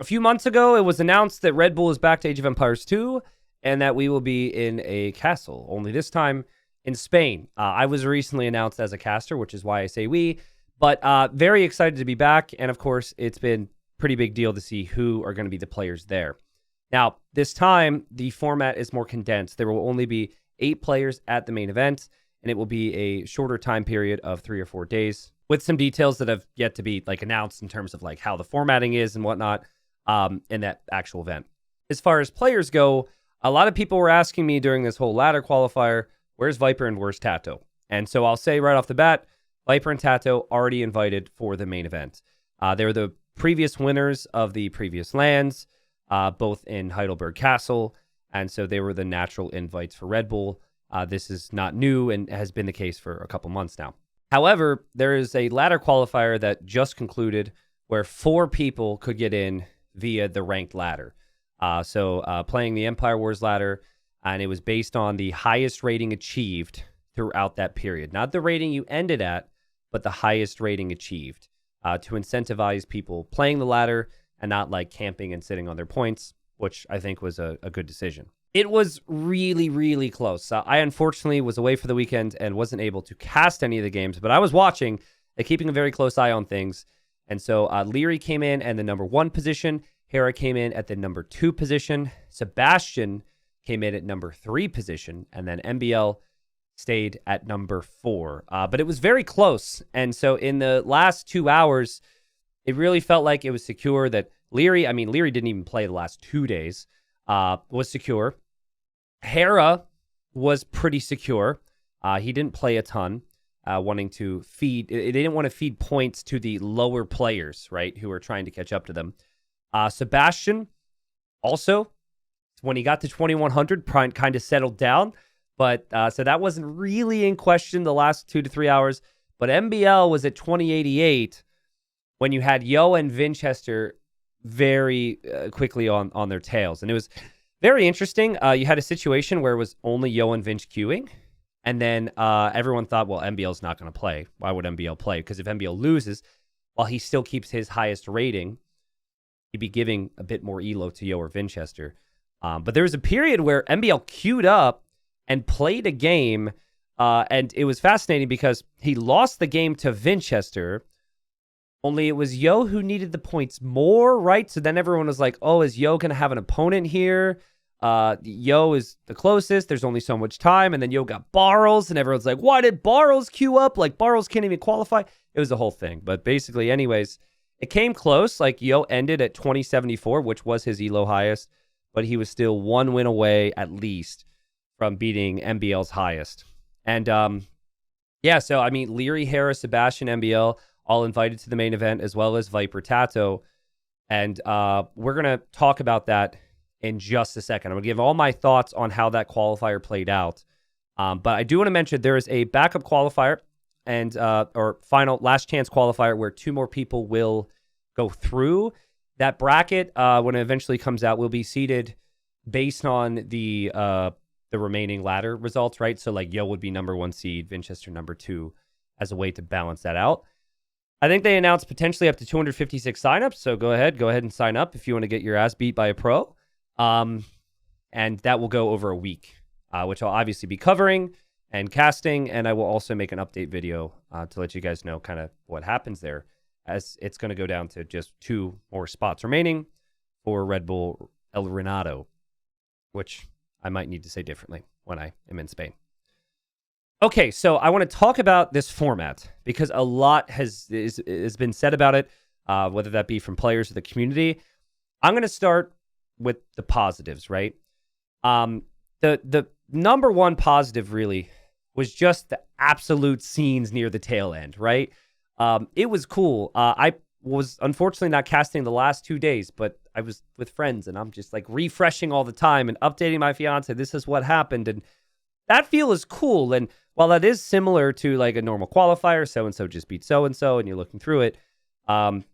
A few months ago, it was announced that Red Bull is back to Age of Empires 2 and that we will be in a castle, only this time in Spain. I was recently announced as a caster, which is why I say we, but very excited to be back. And of course, it's been pretty big deal to see who are going to be the players there. Now, this time, the format is more condensed. There will only be 8 players at the main event, and it will be a shorter time period of 3 or 4 days with some details that have yet to be announced in terms of how the formatting is and whatnot in that actual event. As far as players go, a lot of people were asking me during this whole ladder qualifier, where's Viper and where's Tato? And so I'll say right off the bat, Viper and Tato already invited for the main event. They were the previous winners of the previous lands, both in Heidelberg Castle, and so they were the natural invites for Red Bull. This is not new and has been the case for a couple months now. However, there is a ladder qualifier that just concluded where 4 people could get in via the ranked ladder. So playing the Empire Wars ladder, and it was based on the highest rating achieved throughout that period. Not the rating you ended at, but the highest rating achieved to incentivize people playing the ladder and not camping and sitting on their points, which I think was a good decision. It was really, really close. I unfortunately was away for the weekend and wasn't able to cast any of the games, but I was watching and keeping a very close eye on things. And so Leary came in at the number 1 position. Hera came in at the number 2 position. Sebastian came in at number 3 position. And then MBL stayed at number 4. But it was very close. And so in the last 2 hours, it really felt like it was secure that Leary didn't even play the last 2 days, was secure. Hera was pretty secure. He didn't play a ton, wanting to feed. They didn't want to feed points to the lower players, right, who were trying to catch up to them. Sebastian, also, when he got to 2100, kind of settled down. But so that wasn't really in question the last 2 to 3 hours. But MBL was at 2088 when you had Yo and Vinchester very quickly on their tails. And it was very interesting. You had a situation where it was only Yo and Vinch queuing. And then everyone thought, well, MBL's not going to play. Why would MBL play? Because if MBL loses, while he still keeps his highest rating, he'd be giving a bit more elo to Yo or Vinchester. But there was a period where MBL queued up and played a game. And it was fascinating because he lost the game to Vinchester. Only it was Yo who needed the points more, right? So then everyone was like, oh, is Yo going to have an opponent here? Yo is the closest. There's only so much time. And then Yo got Barrels, and everyone's like, why did Barrels queue up? Barrels can't even qualify. It was a whole thing. But basically, anyways, it came close. Yo ended at 2074, which was his elo highest, but he was still 1 win away at least from beating MBL's highest. And so Leary, Hera, Sebastian, MBL, all invited to the main event, as well as Viper Tato. And we're going to talk about that in just a second. I'm going to give all my thoughts on how that qualifier played out. But I do want to mention there is a backup qualifier and or final last chance qualifier where 2 more people will go through. That bracket, when it eventually comes out, will be seeded based on the remaining ladder results, right? So Yo would be number 1 seed, Vinchester number 2, as a way to balance that out. I think they announced potentially up to 256 signups, so go ahead and sign up if you want to get your ass beat by a pro. And that will go over a week, which I'll obviously be covering and casting, and I will also make an update video to let you guys know kind of what happens there, as it's going to go down to just 2 more spots remaining for Red Bull El Renato, which I might need to say differently when I am in Spain. Okay, so I want to talk about this format because a lot has been said about it, whether that be from players or the community. I'm going to start with the positives, right? The number 1 positive really was just the absolute scenes near the tail end, right? It was cool. I was unfortunately not casting the last 2 days, but I was with friends and I'm just refreshing all the time and updating my fiance. This is what happened. And that feel is cool. And while that is similar to a normal qualifier, so-and-so just beat so-and-so and you're looking through it,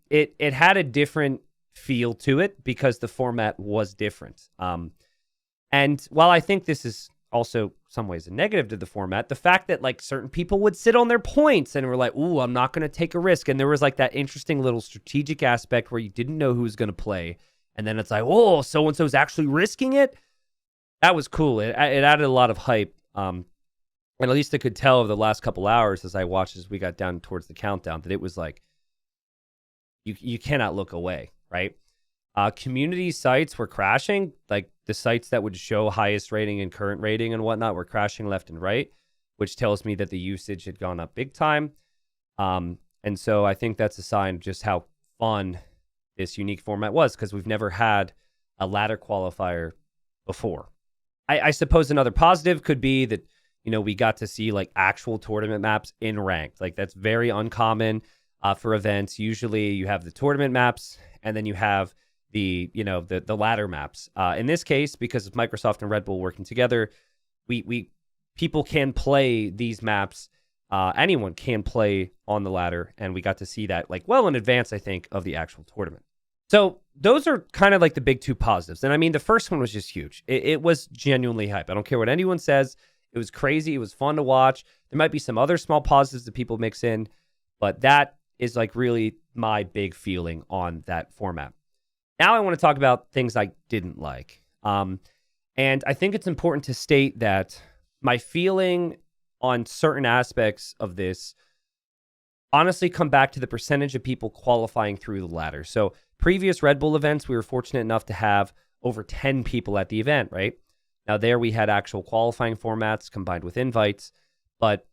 it had a different feel to it because the format was different. And while I think this is also some ways a negative to the format, the fact that certain people would sit on their points and were like, ooh, I'm not going to take a risk. And there was that interesting little strategic aspect where you didn't know who was going to play. And then it's like, oh, so-and-so's actually risking it. That was cool. It added a lot of hype. And at least I could tell over the last couple hours as I watched as we got down towards the countdown that it was like, you cannot look away, right? Community sites were crashing. Like the sites that would show highest rating and current rating and whatnot were crashing left and right, which tells me that the usage had gone up big time. And so I think that's a sign of just how fun this unique format was, because we've never had a ladder qualifier before. I suppose another positive could be that, we got to see like actual tournament maps in ranked. Like that's very uncommon for events. Usually you have the tournament maps and then you have the ladder maps. In this case, because of Microsoft and Red Bull working together, people can play these maps. Anyone can play on the ladder, and we got to see that like well in advance, I think, of the actual tournament. So those are kind of like the big two positives. And I mean, the first one was just huge. It was genuinely hype. I don't care what anyone says. It was crazy. It was fun to watch. There might be some other small positives that people mix in, but that is like really my big feeling on that format. Now I want to talk about things I didn't like. And I think it's important to state that my feeling on certain aspects of this honestly come back to the percentage of people qualifying through the ladder. So previous Red Bull events, we were fortunate enough to have over 10 people at the event, right? Now there we had actual qualifying formats combined with invites. But,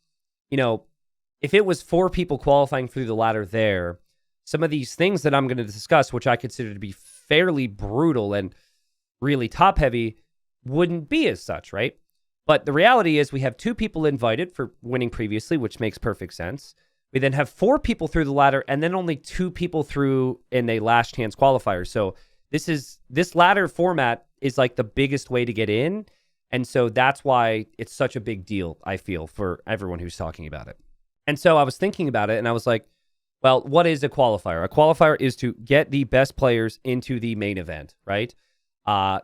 if it was 4 people qualifying through the ladder there, some of these things that I'm going to discuss, which I consider to be fairly brutal and really top heavy, wouldn't be as such, right? But the reality is we have 2 people invited for winning previously, which makes perfect sense. We then have 4 people through the ladder and then only 2 people through in a last chance qualifier. So this ladder format is like the biggest way to get in. And so that's why it's such a big deal, I feel, for everyone who's talking about it. And so I was thinking about it and I was like, well, what is a qualifier? A qualifier is to get the best players into the main event, right?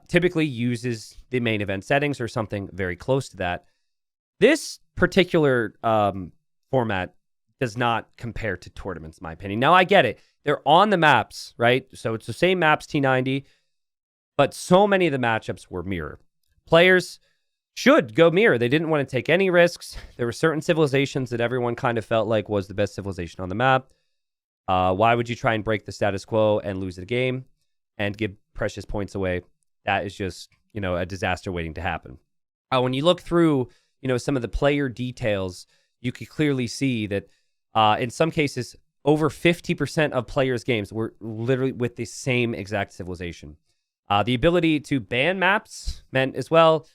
Typically uses the main event settings or something very close to that. This particular format does not compare to tournaments, in my opinion. Now, I get it. They're on the maps, right? So it's the same maps, T90, but so many of the matchups were mirror. Players should go mirror. They didn't want to take any risks. There were certain civilizations that everyone kind of felt like was the best civilization on the map. Why would you try and break the status quo and lose the game and give precious points away? That is just, a disaster waiting to happen. When you look through, some of the player details, you could clearly see that in some cases, over 50% of players' games were literally with the same exact civilization. The ability to ban maps meant as well,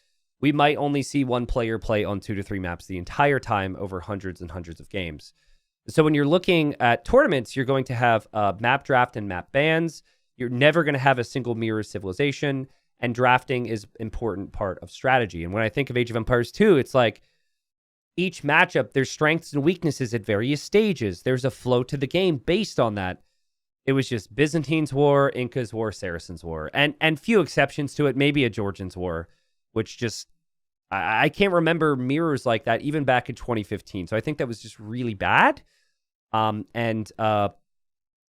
we might only see one player play on 2 to 3 maps the entire time over hundreds and hundreds of games. So when you're looking at tournaments, you're going to have map draft and map bans. You're never going to have a single mirror civilization, and drafting is an important part of strategy. And when I think of Age of Empires 2, it's like each matchup, there's strengths and weaknesses at various stages. There's a flow to the game based on that. It was just Byzantines' War, Incas' War, Saracens' War, and few exceptions to it, maybe a Georgians' War, which just, I can't remember mirrors like that even back in 2015. So I think that was just really bad.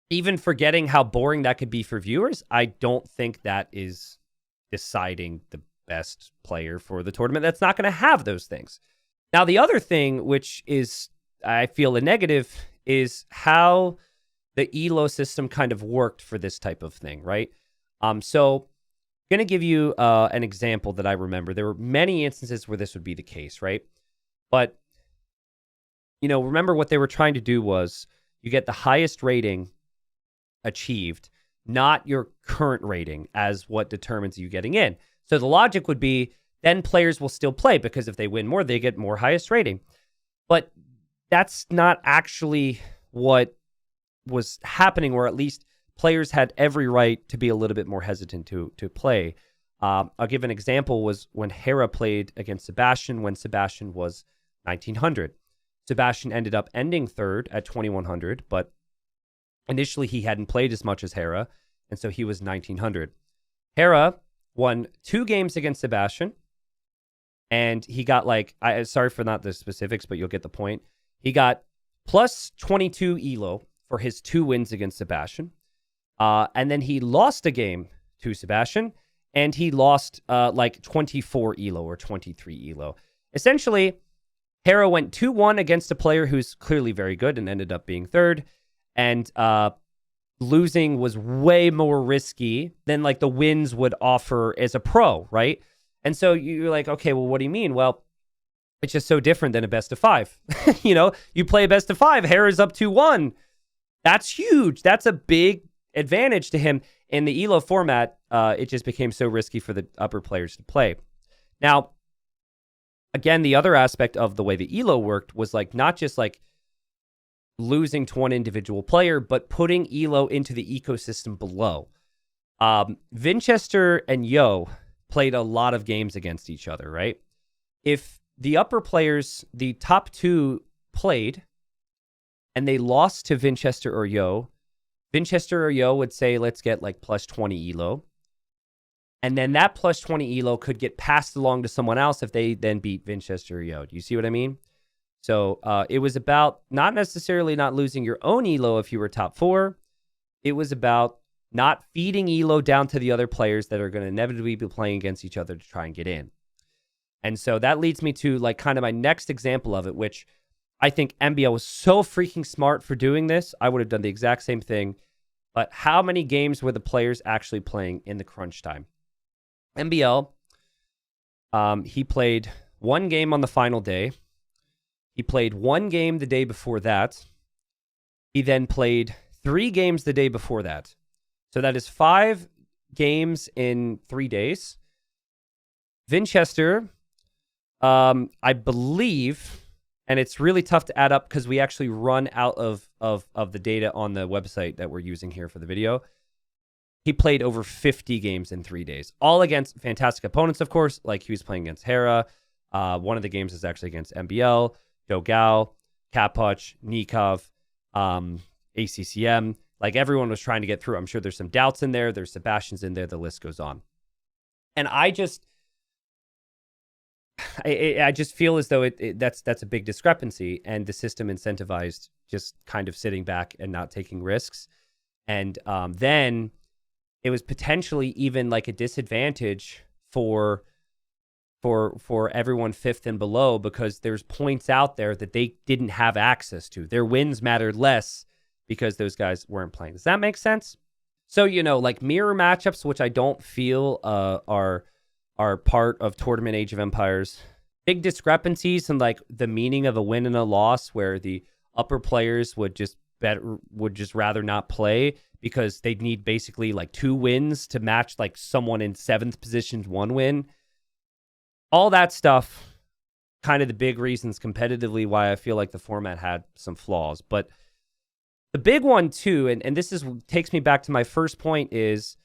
Even forgetting how boring that could be for viewers, I don't think that is deciding the best player for the tournament. That's not going to have those things. Now, the other thing, which is, I feel, a negative, is how the ELO system kind of worked for this type of thing, right? So I'm going to give you an example that I remember. There were many instances where this would be the case, right? But, remember what they were trying to do was you get the highest rating achieved, not your current rating as what determines you getting in. So the logic would be then players will still play because if they win more, they get more highest rating. But that's not actually what was happening, or at least players had every right to be a little bit more hesitant to play. I'll give an example was when Hera played against Sebastian when Sebastian was 1900. Sebastian ended up ending third at 2100, but initially he hadn't played as much as Hera, and so he was 1900. Hera won 2 games against Sebastian, and he got sorry for not the specifics, but you'll get the point. He got plus 22 ELO for his 2 wins against Sebastian. And then he lost a game to Sebastian, and he lost like 24 elo or 23 elo. Essentially, Hera went 2-1 against a player who's clearly very good and ended up being third, and losing was way more risky than like the wins would offer as a pro, right? And so you're like, okay, well, what do you mean? Well, it's just so different than a best of 5. You know, you play a best of 5, Hera's up 2-1. That's huge. That's a big advantage to him. In the ELO format, it just became so risky for the upper players to play. Now, again, the other aspect of the way the ELO worked was like not just like losing to one individual player, but putting ELO into the ecosystem below. Vinchester and Yo played a lot of games against each other, right? If the upper players, the top 2 played, and they lost to Vinchester or Yo, Vinchester or Yo would say, let's get like plus 20 elo. And then that plus 20 elo could get passed along to someone else if they then beat Vinchester or Yo. Do you see what I mean? So it was about not necessarily not losing your own elo if you were top 4. It was about not feeding elo down to the other players that are going to inevitably be playing against each other to try and get in. And so that leads me to like kind of my next example of it, which I think MBL was so freaking smart for doing this. I would have done the exact same thing. But how many games were the players actually playing in the crunch time? MBL, he played 1 game on the final day. He played 1 game the day before that. He then played 3 games the day before that. So that is 5 games in 3 days. Vinchester, I believe, and it's really tough to add up because we actually run out of the data on the website that we're using here for the video. He played over 50 games in 3 days, all against fantastic opponents, of course. Like he was playing against Hera. One of the games is actually against MBL, Dogao, Kapuch, Nikov, ACCM. Like everyone was trying to get through. I'm sure there's some doubts in there. There's Sebastian's in there. The list goes on. And I just feel as though that's a big discrepancy, and the system incentivized just kind of sitting back and not taking risks. And then it was potentially even like a disadvantage for everyone 5th and below, because there's points out there that they didn't have access to. Their wins mattered less because those guys weren't playing. Does that make sense? So, you know, like mirror matchups, which I don't feel are part of Tournament Age of Empires. Big discrepancies in like the meaning of a win and a loss, where the upper players would just rather not play because they'd need basically like 2 wins to match like someone in 7th position's 1 win. All that stuff, kind of the big reasons competitively why I feel like the format had some flaws. But the big one too, and this takes me back to my first point, is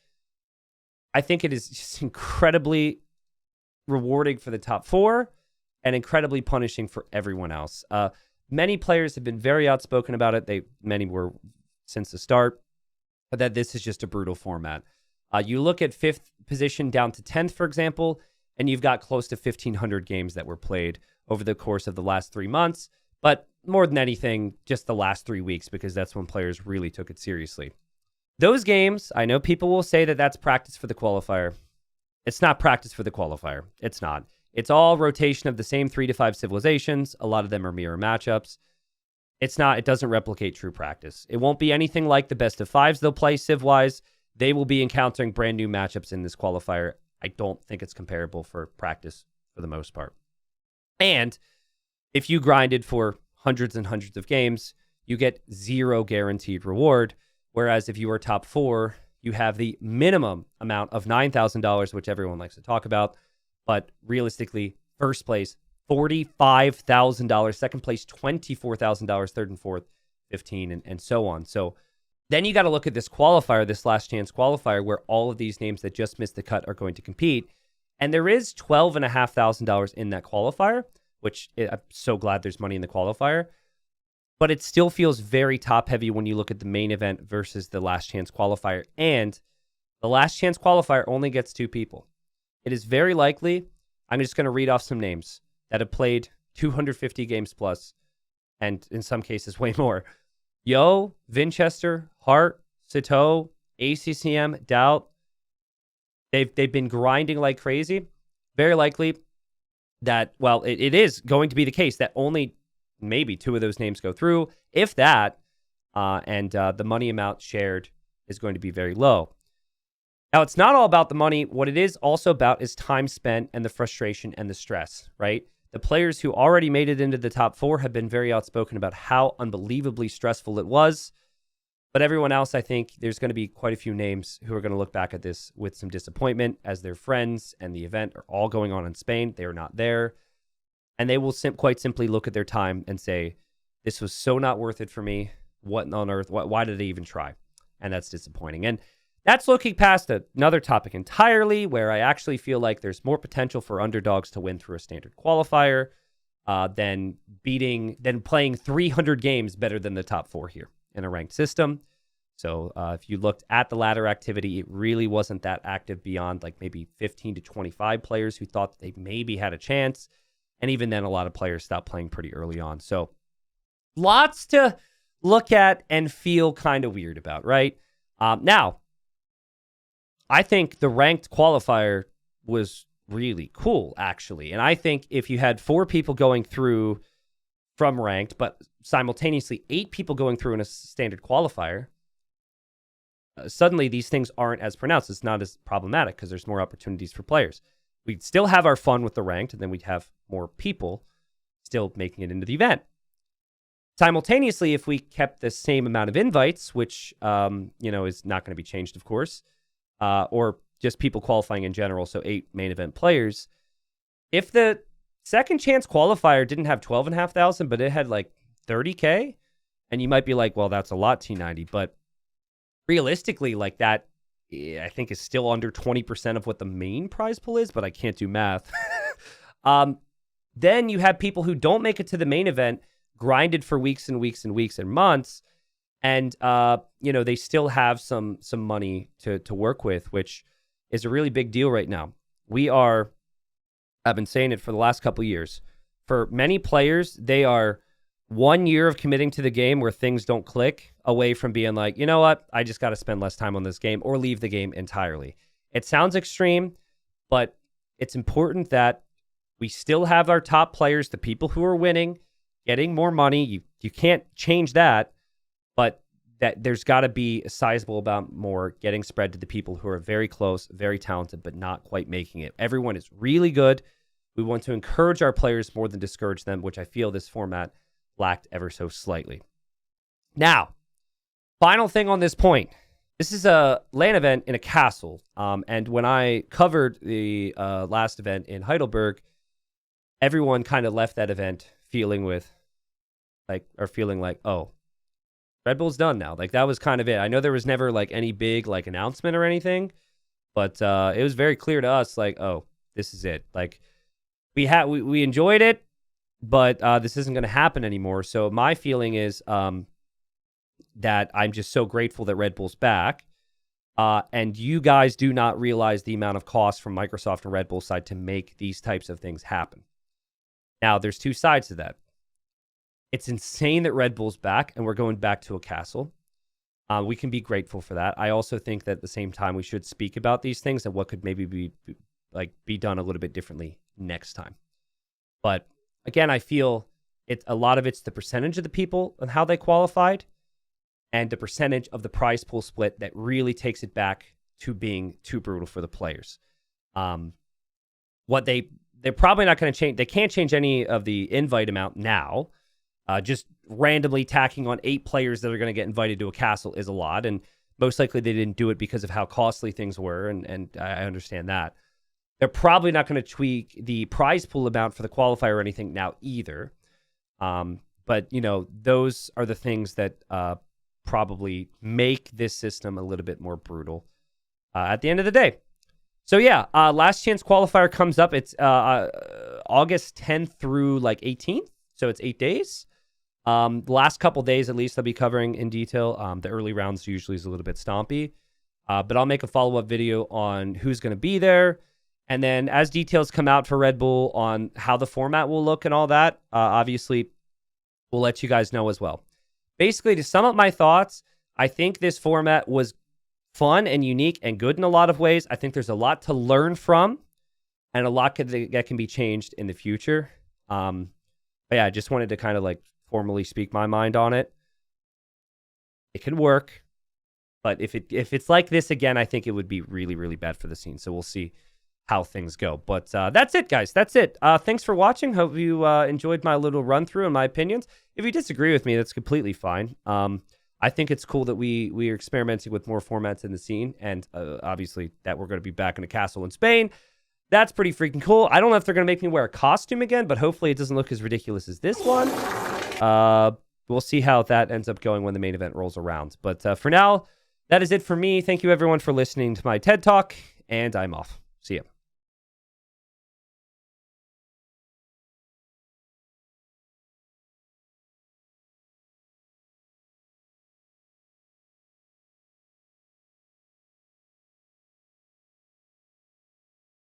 I think it is just incredibly rewarding for the top 4 and incredibly punishing for everyone else. Many players have been very outspoken about it. Many were since the start, but that this is just a brutal format. You look at 5th position down to 10th, for example, and you've got close to 1,500 games that were played over the course of the last 3 months. But more than anything, just the last 3 weeks, because that's when players really took it seriously. Those games, I know people will say that that's practice for the qualifier. It's not practice for the qualifier. It's not. It's all rotation of the same 3 to 5 civilizations. A lot of them are mirror matchups. It's not. It doesn't replicate true practice. It won't be anything like the best of 5s they'll play civ-wise. They will be encountering brand new matchups in this qualifier. I don't think it's comparable for practice for the most part. And if you grinded for hundreds and hundreds of games, you get 0 guaranteed reward. Whereas if you are top 4, you have the minimum amount of $9,000, which everyone likes to talk about. But realistically, first place, $45,000. Second place, $24,000. Third and fourth, $15,000, and so on. So then you got to look at this qualifier, this last chance qualifier, where all of these names that just missed the cut are going to compete. And there is $12,500 in that qualifier, which I'm so glad there's money in the qualifier. But it still feels very top heavy when you look at the main event versus the last chance qualifier. And the last chance qualifier only gets 2 people. It is very likely, I'm just going to read off some names that have played 250 games plus, and in some cases way more. Yo, Vinchester, Hart, Sito, ACCM, Doubt, They've been grinding like crazy. Very likely that, well, it is going to be the case that only maybe 2 of those names go through, if that, and the money amount shared is going to be very low. Now, it's not all about the money. What it is also about is time spent and the frustration and the stress, right? The players who already made it into the top 4 have been very outspoken about how unbelievably stressful it was. But everyone else, I think there's going to be quite a few names who are going to look back at this with some disappointment, as their friends and the event are all going on in Spain. They are not there. And they will quite simply look at their time and say, this was so not worth it for me. What on earth? Why did I even try? And that's disappointing. And that's looking past another topic entirely, where I actually feel like there's more potential for underdogs to win through a standard qualifier than playing 300 games better than the top 4 here in a ranked system. So if you looked at the ladder activity, it really wasn't that active beyond like maybe 15 to 25 players who thought they maybe had a chance. And even then, a lot of players stopped playing pretty early on. So lots to look at and feel kind of weird about, right? Now, I think the ranked qualifier was really cool, actually. And I think if you had 4 people going through from ranked, but simultaneously 8 people going through in a standard qualifier, suddenly these things aren't as pronounced. It's not as problematic because there's more opportunities for players. We'd still have our fun with the ranked, and then we'd have more people still making it into the event. Simultaneously, if we kept the same amount of invites, which is not going to be changed, of course, or just people qualifying in general, so 8 main event players, if the second chance qualifier didn't have 12,500, but it had like 30K, and you might be like, well, that's a lot, T90, but realistically, like that, I think is still under 20% of what the main prize pool is, but I can't do math. Then you have people who don't make it to the main event, grinded for weeks and weeks and weeks and months, and they still have some money to work with, which is a really big deal right now. I've been saying it for the last couple of years. For many players, they are 1 year of committing to the game where things don't click away from being like, you know what, I just got to spend less time on this game or leave the game entirely. It sounds extreme, but it's important that we still have our top players, the people who are winning, getting more money. You can't change that, but that there's got to be a sizable amount more getting spread to the people who are very close, very talented, but not quite making it. Everyone is really good. We want to encourage our players more than discourage them, which I feel this format lacked ever so slightly. Now, final thing on this point. This is a LAN event in a castle. And when I covered the last event in Heidelberg, everyone kind of left that event feeling like, oh, Red Bull's done now. Like, that was kind of it. I know there was never like any big like announcement or anything, but it was very clear to us, like, oh, this is it. Like, we enjoyed it, but this isn't going to happen anymore. So my feeling is that I'm just so grateful that Red Bull's back. And you guys do not realize the amount of cost from Microsoft and Red Bull's side to make these types of things happen. Now, there's 2 sides to that. It's insane that Red Bull's back and we're going back to a castle. We can be grateful for that. I also think that at the same time, we should speak about these things and what could maybe be done a little bit differently next time. But again, I feel a lot of it's the percentage of the people and how they qualified, and the percentage of the prize pool split that really takes it back to being too brutal for the players. What they're probably not going to change. They can't change any of the invite amount now. Just randomly tacking on 8 players that are going to get invited to a castle is a lot, and most likely they didn't do it because of how costly things were, and I understand that. They're probably not going to tweak the prize pool amount for the qualifier or anything now either. But, those are the things that probably make this system a little bit more brutal at the end of the day. So, yeah, last chance qualifier comes up. It's August 10th through 18th. So it's 8 days. The last couple days, at least, I'll be covering in detail. The early rounds usually is a little bit stompy. But I'll make a follow-up video on who's going to be there. And then as details come out for Red Bull on how the format will look and all that, obviously, we'll let you guys know as well. Basically, to sum up my thoughts, I think this format was fun and unique and good in a lot of ways. I think there's a lot to learn from and a lot that can be changed in the future. But yeah, I just wanted to kind of like formally speak my mind on it. It can work, but if it's like this again, I think it would be really, really bad for the scene. So we'll see how things go. But that's it, guys. That's it. Thanks for watching. Hope you enjoyed my little run through and my opinions. If you disagree with me, that's completely fine. I think it's cool that we are experimenting with more formats in the scene, and obviously that we're going to be back in a castle in Spain. That's pretty freaking cool. I don't know if they're going to make me wear a costume again, but hopefully it doesn't look as ridiculous as this one. We'll see how that ends up going when the main event rolls around. But for now, that is it for me. Thank you, everyone, for listening to my TED Talk, and I'm off. See ya.